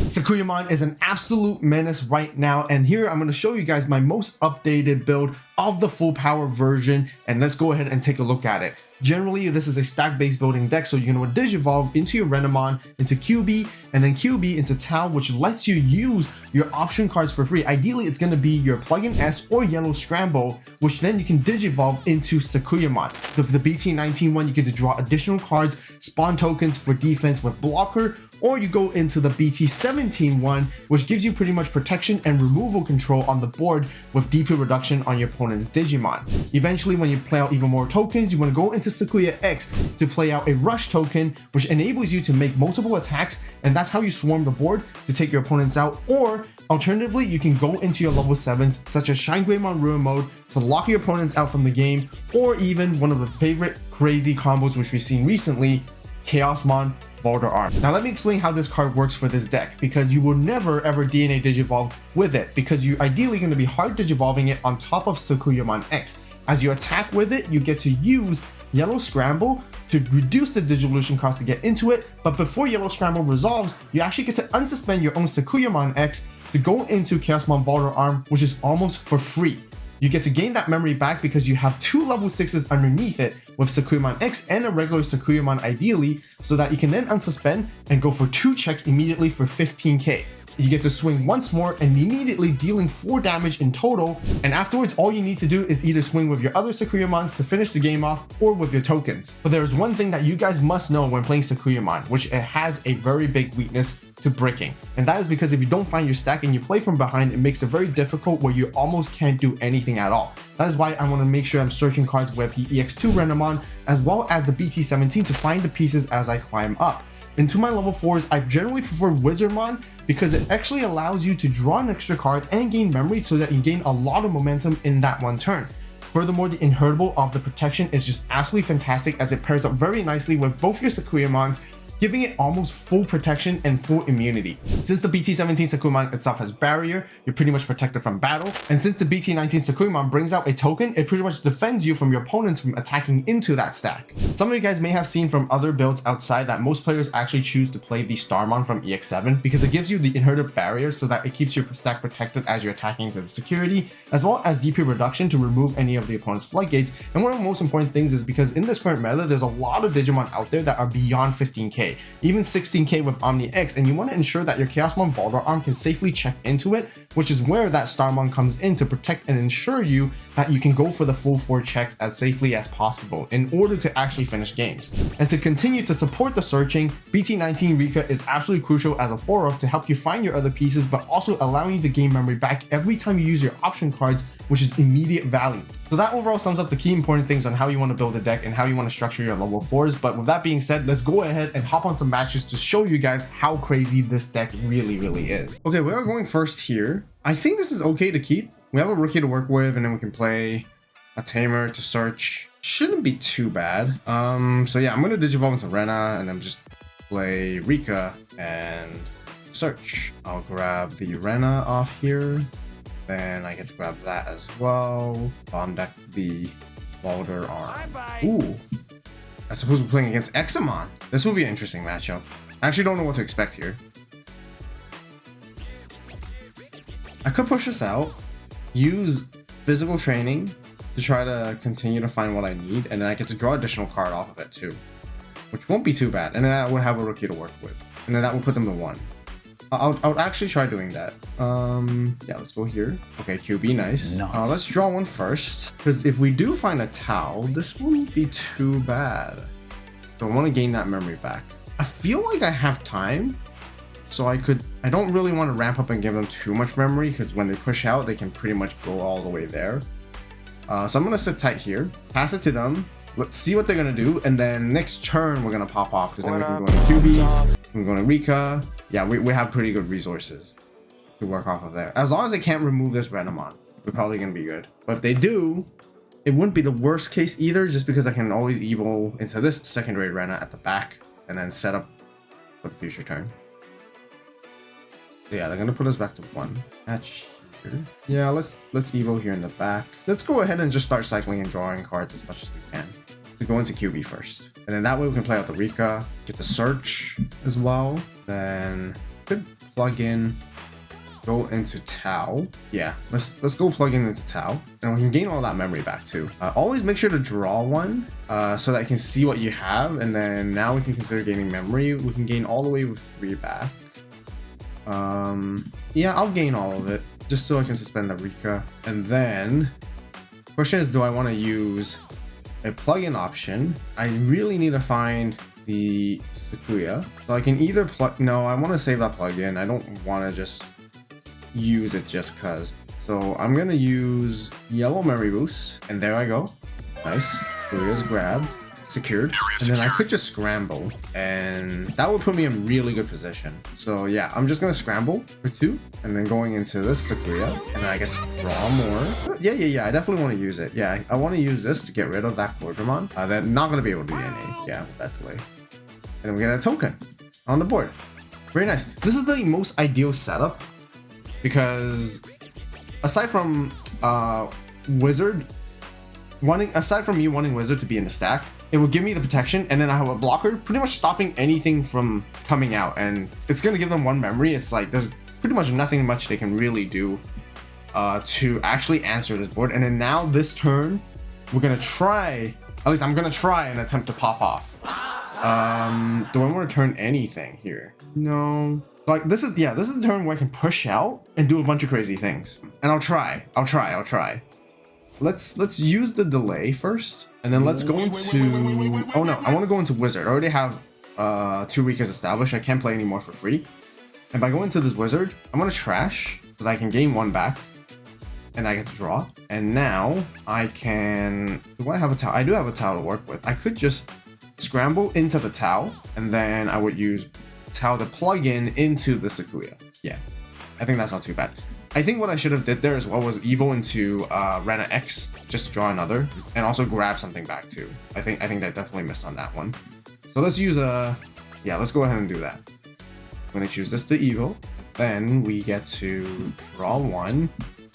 Sakuyamon is an absolute menace right now, and here I'm going to show you guys my most updated build of the full power version, and let's go ahead and take a look at it. Generally, this is a stack-based building deck, so you're going to Digivolve into your Renamon, into QB, and then QB into Tau, which lets you use your option cards for free. Ideally, it's going to be your Plug-in S or Yellow Scramble, which then you can Digivolve into Sakuyamon. The BT19 one, you get to draw additional cards, spawn tokens for defense with blocker, or you go into the BT17 one, which gives you pretty much protection and removal control on the board with DP reduction on your opponent's Digimon. Eventually, when you play out even more tokens, you want to go into Sakuya X to play out a rush token, which enables you to make multiple attacks, and that's how you swarm the board to take your opponents out. Or alternatively, you can go into your level 7s, such as Shine Greymon Ruin Mode, to lock your opponents out from the game, or even one of the favorite crazy combos which we've seen recently, Chaosmon Boulder Arm. Now let me explain how this card works for this deck, because you will never ever DNA Digivolve with it, because you're ideally going to be hard Digivolving it on top of Sakuyamon X. As you attack with it, you get to use Yellow Scramble to reduce the Digivolution cost to get into it, but before Yellow Scramble resolves, you actually get to unsuspend your own Sakuyamon X to go into Chaosmon Boulder Arm, which is almost for free. You get to gain that memory back because you have two level 6s underneath it with Sakuyamon X and a regular Sakuyamon ideally, so that you can then unsuspend and go for 2 checks immediately for 15k. You get to swing once more and immediately dealing 4 damage in total, and afterwards all you need to do is either swing with your other Sakuyamons to finish the game off or with your tokens. But there is one thing that you guys must know when playing Sakuyamon, which it has a very big weakness to bricking, and that is because if you don't find your stack and you play from behind, it makes it very difficult where you almost can't do anything at all. That is why I want to make sure I'm searching cards with the EX2 Renamon as well as the BT17 to find the pieces as I climb up. Into my level 4s, I generally prefer Wizardmon because it actually allows you to draw an extra card and gain memory so that you gain a lot of momentum in that one turn. Furthermore, the inheritable of the protection is just absolutely fantastic as it pairs up very nicely with both your Sakuyamons, giving it almost full protection and full immunity. Since the BT17 Sakuyamon itself has barrier, you're pretty much protected from battle, and since the BT19 Sakuyamon brings out a token, it pretty much defends you from your opponents from attacking into that stack. Some of you guys may have seen from other builds outside that most players actually choose to play the Starmon from EX7 because it gives you the inherited barrier so that it keeps your stack protected as you're attacking into the security, as well as DP reduction to remove any of the opponent's floodgates. And one of the most important things is because in this current meta, there's a lot of Digimon out there that are beyond 15k. Even 16k with Omni X, and you want to ensure that your Chaosmon Boulder Arm can safely check into it, which is where that Starmon comes in to protect and ensure you that you can go for the full 4 checks as safely as possible in order to actually finish games. And to continue to support the searching, BT19 Rika is absolutely crucial as a 4-off to help you find your other pieces, but also allowing you to gain memory back every time you use your option cards, which is immediate value. So that overall sums up the key important things on how you want to build a deck and how you want to structure your level 4s. But with that being said, let's go ahead and hop on some matches to show you guys how crazy this deck really is. Okay, we are going first here. I think this is okay to keep. We have a rookie to work with, and then we can play a tamer to search. Shouldn't be too bad. So yeah, I'm gonna Digivolve into Rena and then just play Rika and search. I'll grab the Rena off here. Then I get to grab that as well. Bomb deck the Boulder Arm. Ooh. I suppose we're playing against Examon. This will be an interesting matchup. I actually don't know what to expect here. I could push this out, use physical training to try to continue to find what I need, and then I get to draw additional card off of it too, which won't be too bad. And then I would have a rookie to work with, and then that will put them to 1. I'll actually try doing that. Yeah, let's go here. Okay, QB, nice. Let's draw one first, because if we do find a Tau, this won't be too bad. So I want to gain that memory back. I feel like I have time, so I don't really want to ramp up and give them too much memory, because when they push out, they can pretty much go all the way there. So I'm going to sit tight here, pass it to them. Let's see what they're going to do, and then next turn, we're going to pop off, because then we can go into QB, we can go into Rika. Yeah, we have pretty good resources to work off of there. As long as they can't remove this Renamon, we're probably going to be good. But if they do, it wouldn't be the worst case either, just because I can always evo into this secondary Rena at the back, and then set up for the future turn. So yeah, they're going to put us back to 1. Match here. Yeah, let's evo here in the back. Let's go ahead and just start cycling and drawing cards as much as we can to go into QB first. And then that way we can play out the Rika, get the search as well. Then could plug in, go into Tau. Yeah, let's go plug in into Tau, and we can gain all that memory back too. Always make sure to draw one so that I can see what you have, and then now we can consider gaining memory. We can gain all the way with 3 back. Yeah, I'll gain all of it just so I can suspend the Rika. And then question is, do I want to use a plugin option? I really need to find the Sakuya, so I can either no, I want to save that plugin. I don't want to just use it just cuz. So I'm gonna use yellow memory boost, and there I go. Nice. Sakuya's grabbed, secured, and then I could just scramble, and that would put me in really good position. So yeah, I'm just gonna scramble for 2, and then going into this Sakuya, and then I get to draw more. Yeah, I definitely want to use it. Yeah, I want to use this to get rid of that Digimon. They're not gonna be able to do NA, yeah, with that delay. And then we get a token on the board. Very nice. This is the most ideal setup, because aside from Wizard, aside from me wanting Wizard to be in the stack, it will give me the protection, and then I have a blocker pretty much stopping anything from coming out, and it's going to give them 1 memory. It's like there's pretty much nothing much they can really do to actually answer this board. And then now this turn, we're going to try, at least I'm going to try and attempt to pop off. Do I want to turn anything here? No. Like this is the turn where I can push out and do a bunch of crazy things. And I'll try. Let's use the delay first, and then let's go into oh no, I want to go into Wizard. I already have 2 Rikas established. I can't play anymore for free. And by going to this Wizard, I'm gonna trash so that I can gain 1 back, and I get to draw. And now I can, do I have a Tau? I do have a Tau to work with. I could just scramble into the Tau, and then I would use Tau to plug in into the Sakuya. Yeah, I think that's not too bad. I think what I should have did there as well was Evo into Rena X, just to draw another, and also grab something back too. I think I definitely missed on that one. So let's use let's go ahead and do that. I'm gonna choose this to Evo, then we get to draw 1.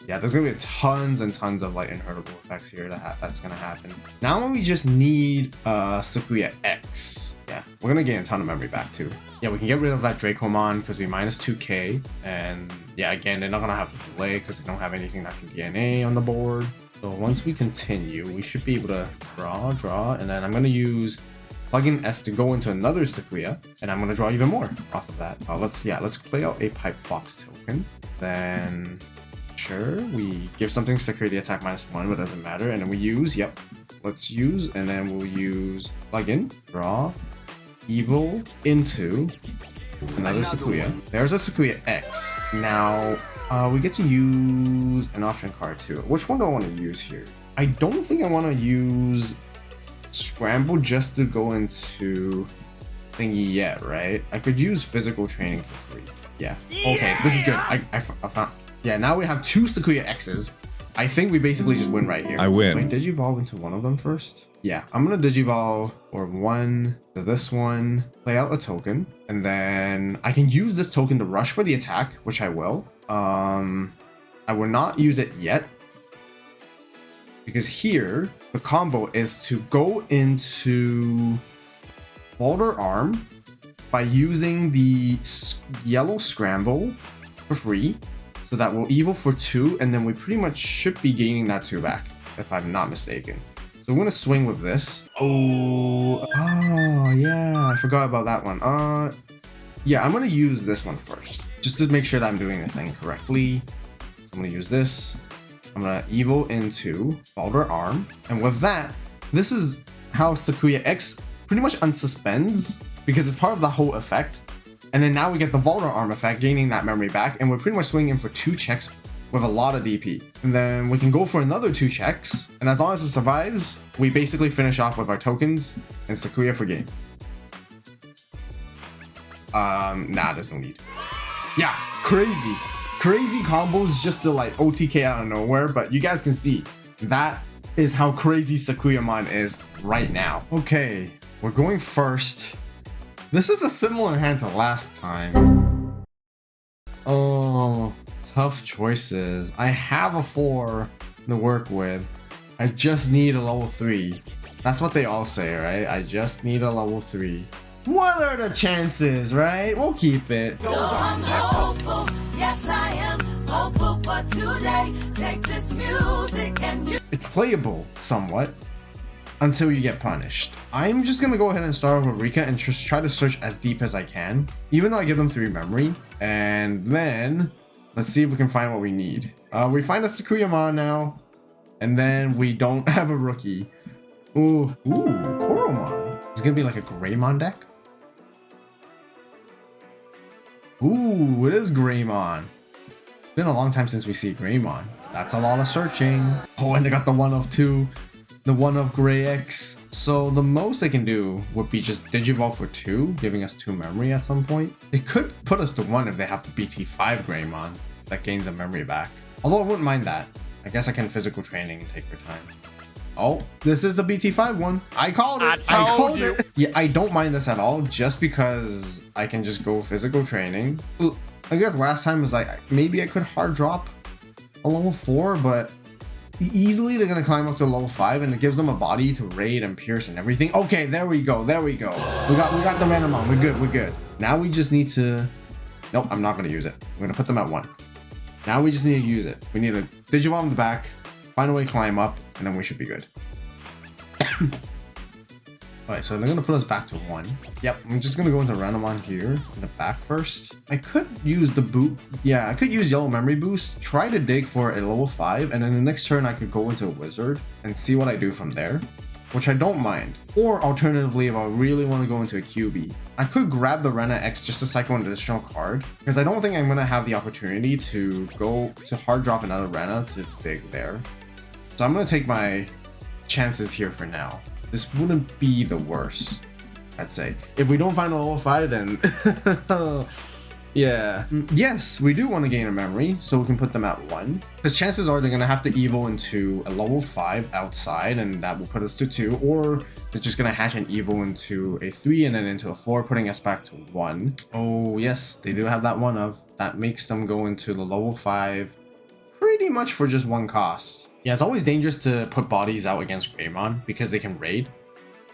Yeah, there's gonna be tons and tons of like inheritable effects here that's gonna happen. Now we just need Sakuya X. Yeah, we're gonna gain a ton of memory back too. Yeah, we can get rid of that Dracomon because we minus 2k, and yeah, again, they're not gonna have to delay because they don't have anything that can DNA on the board. So once we continue, we should be able to draw, and then I'm gonna use plugin S to go into another Sakuya, and I'm gonna draw even more off of that. Let's play out a Pipe Fox token. Then sure, we give something security attack -1, but it doesn't matter. And then we use, let's use, and then we'll use plugin, draw, evil into another Sakuya. There's a Sakuya X. Now, we get to use an option card too. Which one do I want to use here? I don't think I want to use Scramble just to go into thingy yet, right? I could use physical training for free. Yeah. Okay, this is good. I found. Yeah, now we have 2 Sakuya X's. I think we basically just win right here. I win. Wait, Digivolve into one of them first? Yeah, I'm gonna Digivolve or 1 to this one, play out a token, and then I can use this token to rush for the attack, which I will. I will not use it yet, because here, the combo is to go into Boulder Arm by using the yellow Scramble for free. So that will evil for 2, and then we pretty much should be gaining that 2 back, if I'm not mistaken. So we're gonna swing with this. Oh yeah, I forgot about that one. Yeah, I'm gonna use this one first, just to make sure that I'm doing the thing correctly. So I'm gonna use this. I'm gonna evil into Boulder Arm, and with that, this is how Sakuya X pretty much unsuspends, because it's part of the whole effect. And then now we get the Boulder Arm effect, gaining that memory back, and we're pretty much swinging for 2 checks with a lot of DP. And then we can go for another 2 checks, and as long as it survives, we basically finish off with our tokens and Sakuya for game. Nah, there's no need. Yeah, crazy combos just to like OTK out of nowhere, but you guys can see that is how crazy Sakuyamon is right now. Okay, we're going first. This is a similar hand to last time. Oh, tough choices. I have a 4 to work with. I just need a level 3. That's what they all say, right? I just need a level 3. What are the chances, right? We'll keep it. I'm hopeful, yes I am hopeful for today. Take this music and you. It's playable somewhat until you get punished. I'm just gonna go ahead and start with Rika and just try to search as deep as I can, even though I give them 3 memory. And then let's see if we can find what we need. We find a Sakuyamon now, and then we don't have a rookie. Ooh, Koromon. It's gonna be like a Greymon deck. Ooh, it is Greymon. It's been a long time since we see Greymon. That's a lot of searching. Oh, and they got the 1 of 2. The 1 of Gray X. So the most they can do would be just Digivolve for 2, giving us 2 memory at some point. It could put us to 1 if they have the BT5 Greymon that gains a memory back. Although I wouldn't mind that. I guess I can physical training and take their time. Oh, this is the BT5 one. I called it. I called you. Yeah, I don't mind this at all, just because I can just go physical training. I guess last time was like, maybe I could hard drop a level 4, but easily they're gonna climb up to level 5, and it gives them a body to raid and pierce and everything. Okay, there we go. There we go. We got the renamon. We're good. We're good. Now we just need to. Nope, I'm not gonna use it. We're gonna put them at 1. Now we just need to use it. We need to Digivolve in the back, find a way to climb up, and then we should be good. Alright, so they're gonna put us back to 1. Yep, I'm just gonna go into renamon here in the back first. I could use the boot. Yeah, I could use yellow memory boost, try to dig for a level 5, and then the next turn I could go into a wizard and see what I do from there, which I don't mind. Or alternatively, if I really want to go into a QB, I could grab the Rena X just to cycle an additional card, because I don't think I'm gonna have the opportunity to go to hard drop another Rena to dig there. So I'm gonna take my chances here for now. This wouldn't be the worst, I'd say. If we don't find a level 5, then yeah. Yes, we do want to gain a memory, so we can put them at 1. Because chances are they're gonna have to evo into a level 5 outside, and that will put us to 2, or they're just gonna hatch an evo into a 3 and then into a 4, putting us back to 1. Oh yes, they do have that 1 of. That makes them go into the level 5 pretty much for just 1 cost. Yeah, it's always dangerous to put bodies out against Greymon because they can raid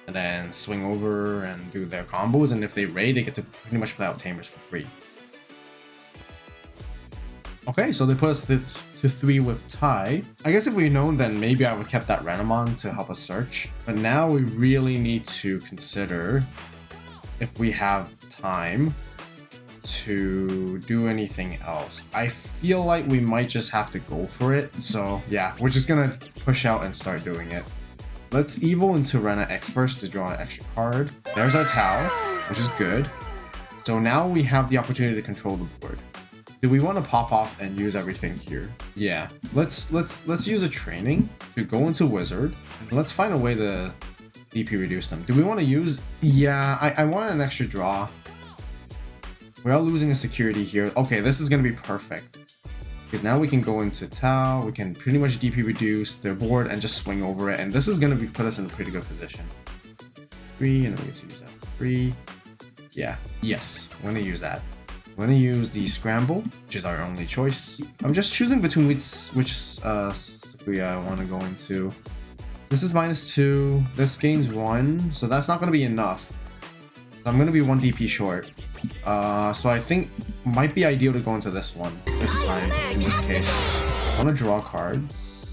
and then swing over and do their combos, and if they raid, they get to pretty much play out Tamers for free. Okay, so they put us to 3 with Tai. I guess if we'd known, then maybe I would have kept that renamon to help us search. But now we really need to consider if we have time to do anything else. I feel like we might just have to go for it. So yeah, we're just gonna push out and start doing it. Let's evo into Rena X first to draw an extra card. There's our Tau, which is good. So now we have the opportunity to control the board. Do we want to pop off and use everything here? Yeah, let's use a training to go into wizard, and let's find a way to DP reduce them. Do we want to use? Yeah, I want an extra draw. We are losing a security here. Okay, this is going to be perfect, because now we can go into Tau, we can pretty much DP reduce their board and just swing over it, and this is going to put us in a pretty good position. 3, and then we get to use that 3. Yeah, yes, we're going to use that. We're going to use the Scramble, which is our only choice. I'm just choosing between which Sakuya I want to go into. This is -2, this gains 1, so that's not going to be enough. So I'm going to be 1 DP short. So I think might be ideal to go into this one this time, in this case. I want to draw cards,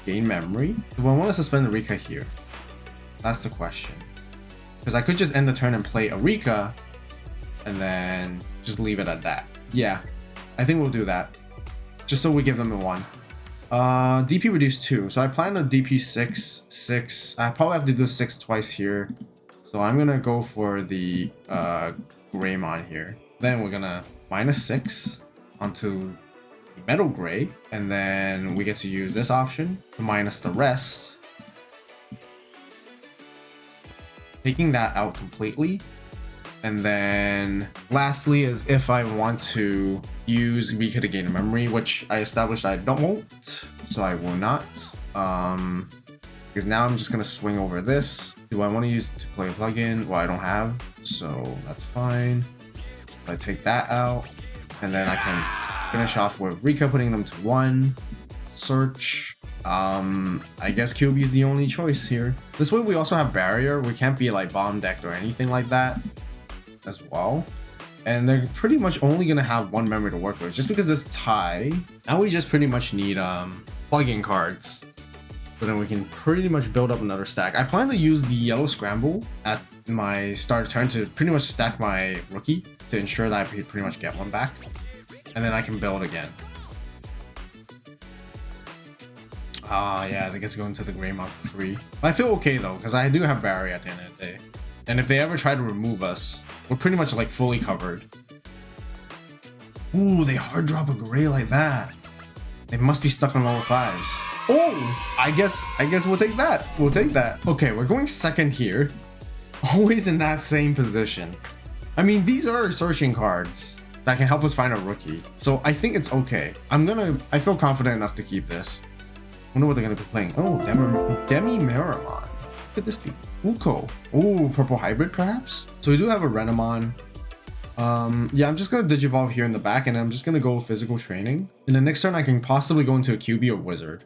gain memory. Do I want to suspend Rika here? That's the question. Because I could just end the turn and play a Rika and then just leave it at that. Yeah, I think we'll do that, just so we give them a 1. DP reduce 2, so I plan to DP 6. I probably have to do 6 twice here. So I'm gonna go for the Greymon here. Then we're gonna -6 onto Metal Gray, and then we get to use this option to minus the rest, taking that out completely. And then lastly is if I want to use Rika to gain a memory, which I established I won't, so I will not. Because now I'm just gonna swing over this. Do I want to use to play a plugin? Well, I don't have, so that's fine. I take that out, and then I can finish off with Rika, putting them to 1. Search. I guess QB is the only choice here. This way we also have barrier. We can't be like bomb decked or anything like that as well. And they're pretty much only gonna have one memory to work with just because this tie. Now we just pretty much need plug-in cards. So then we can pretty much build up another stack. I plan to use the yellow scramble at my start of turn to pretty much stack my rookie to ensure that I pretty much get one back. And then I can build again. Yeah, they get to go into the gray mod for free. But I feel okay though, because I do have barrier at the end of the day. And if they ever try to remove us, we're pretty much like fully covered. Ooh, they hard drop a gray like that. They must be stuck on level 5s. Oh, I guess we'll take that. We'll take that. Okay, we're going second here. Always in that same position. I mean, these are searching cards that can help us find a rookie. So I think it's okay. I feel confident enough to keep this. Wonder what they're gonna be playing. Oh, Demi Meramon. What could this be? Uko. Oh, purple hybrid perhaps? So we do have a renamon. Yeah, I'm just gonna digivolve here in the back and I'm just gonna go physical training. In the next turn, I can possibly go into a QB or wizard.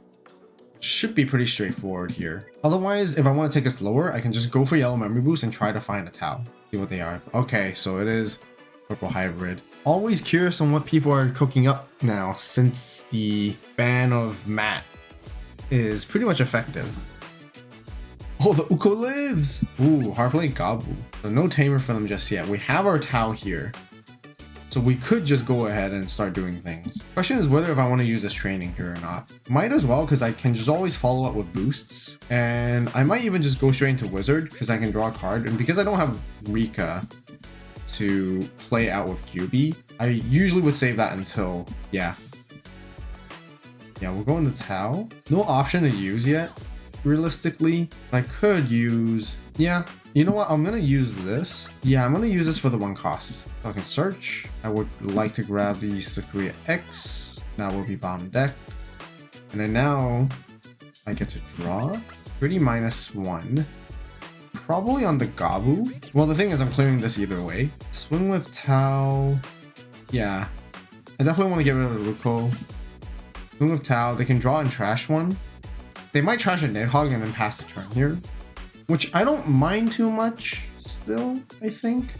Should be pretty straightforward here. Otherwise, if I want to take it slower, I can just go for yellow memory boost and try to find a Tau. See what they are. Okay, so it is purple hybrid. Always curious on what people are cooking up now since the ban of Matt is pretty much effective. Oh, the Uko lives! Ooh, hardplay Gabu. So no tamer for them just yet. We have our Tau here. So we could just go ahead and start doing things. Question is whether if I want to use this training here or not. Might as well, because I can just always follow up with boosts. And I might even just go straight into wizard because I can draw a card. And because I don't have Rika to play out with QB, I usually would save that until, yeah. Yeah, we're going to Tau. No option to use yet, realistically. I could use, yeah. You know what? I'm going to use this. Yeah, I'm going to use this for the 1 cost. So I can search. I would like to grab the Sakuya X. Now we'll be bomb decked. And then now I get to draw. Pretty -1. Probably on the Gabu. Well, the thing is I'm clearing this either way. Swing with Tau. Yeah. I definitely want to get rid of the Ruko. Swing with Tau. They can draw and trash one. They might trash a Nidhogg and then pass the turn here. Which I don't mind too much still, I think.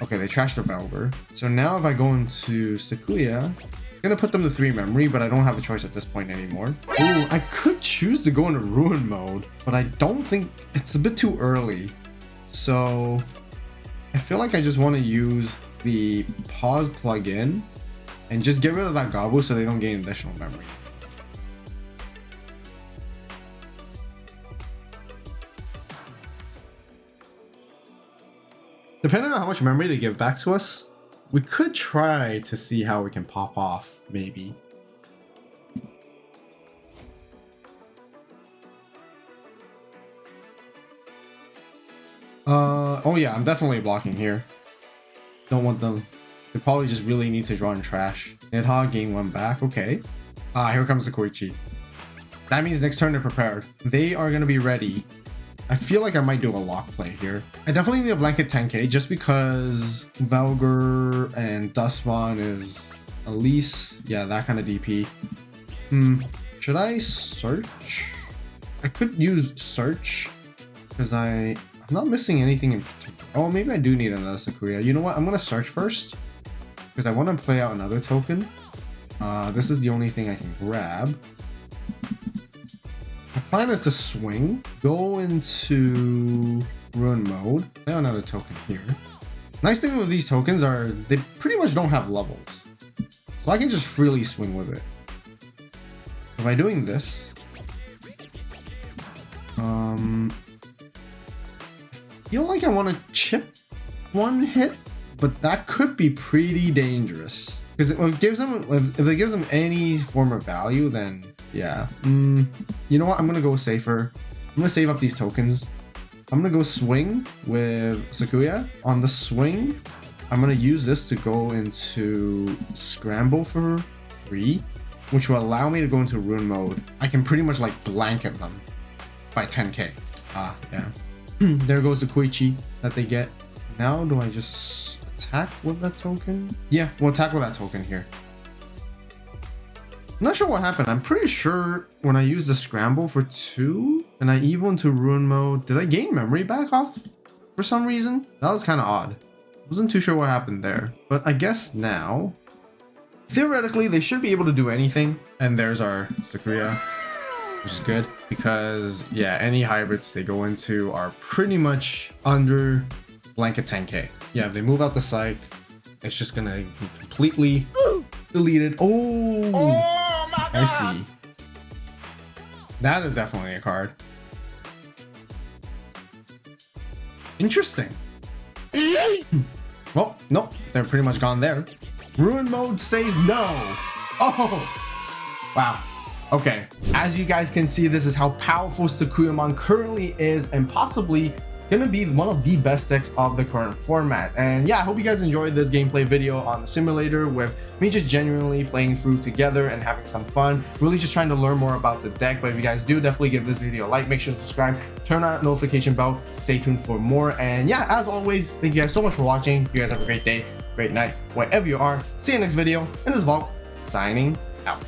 Okay, they trashed a Velver. So now if I go into Sakuya, I'm gonna put them to 3 memory, but I don't have a choice at this point anymore. Ooh, I could choose to go into Ruin mode, but I don't think it's a bit too early. So I feel like I just want to use the pause plugin and just get rid of that Gabu so they don't gain additional memory. Depending on how much memory they give back to us, we could try to see how we can pop off, maybe. Oh yeah, I'm definitely blocking here. Don't want them. They probably just really need to draw and trash. Nidhogg gain 1 back, okay. Here comes the Koichi. That means next turn they're prepared. They are gonna be ready. I feel like I might do a lock play here. I definitely need a blanket 10k just because Velger and Dustmon is Elise. Yeah, that kind of DP. Should I search? I could use search because I'm not missing anything in particular. Oh, maybe I do need another Sakuya. You know what? I'm going to search first because I want to play out another token. This is the only thing I can grab. My plan is to swing, go into Ruin mode, play another token here. Nice thing with these tokens are they pretty much don't have levels. So I can just freely swing with it. So by doing this, I feel like I want to chip 1 hit, but that could be pretty dangerous. Because it gives them, if it gives them any form of value, then yeah. You know what? I'm gonna go safer. I'm gonna save up these tokens. I'm gonna go swing with Sakuya. On the swing, I'm gonna use this to go into Scramble for free, which will allow me to go into Ruin mode. I can pretty much like blanket them by 10k. Yeah. There goes the Koichi that they get. Now do I just attack with that token? Yeah, we'll attack with that token here. I'm not sure what happened. I'm pretty sure when I used the scramble for 2 and I evo into ruin mode, did I gain memory back off for some reason? That was kind of odd. Wasn't too sure what happened there, but I guess now theoretically they should be able to do anything. And there's our Sakuya, which is good because yeah, any hybrids they go into are pretty much under blanket 10k. Yeah, if they move out the psych, it's just gonna be completely deleted. Oh my God. I see. That is definitely a card. Interesting. Well, nope, they're pretty much gone there. Ruin mode says no. Oh, wow. Okay, as you guys can see, this is how powerful Sakuyamon currently is and possibly gonna be one of the best decks of the current format. And yeah, I hope you guys enjoyed this gameplay video on the simulator with me just genuinely playing through together and having some fun, really just trying to learn more about the deck. But if you guys do, definitely give this video a like, make sure to subscribe, turn on that notification bell, stay tuned for more. And yeah, as always, thank you guys so much for watching. You guys have a great day, great night, wherever you are. See you next video, and this is Vault signing out.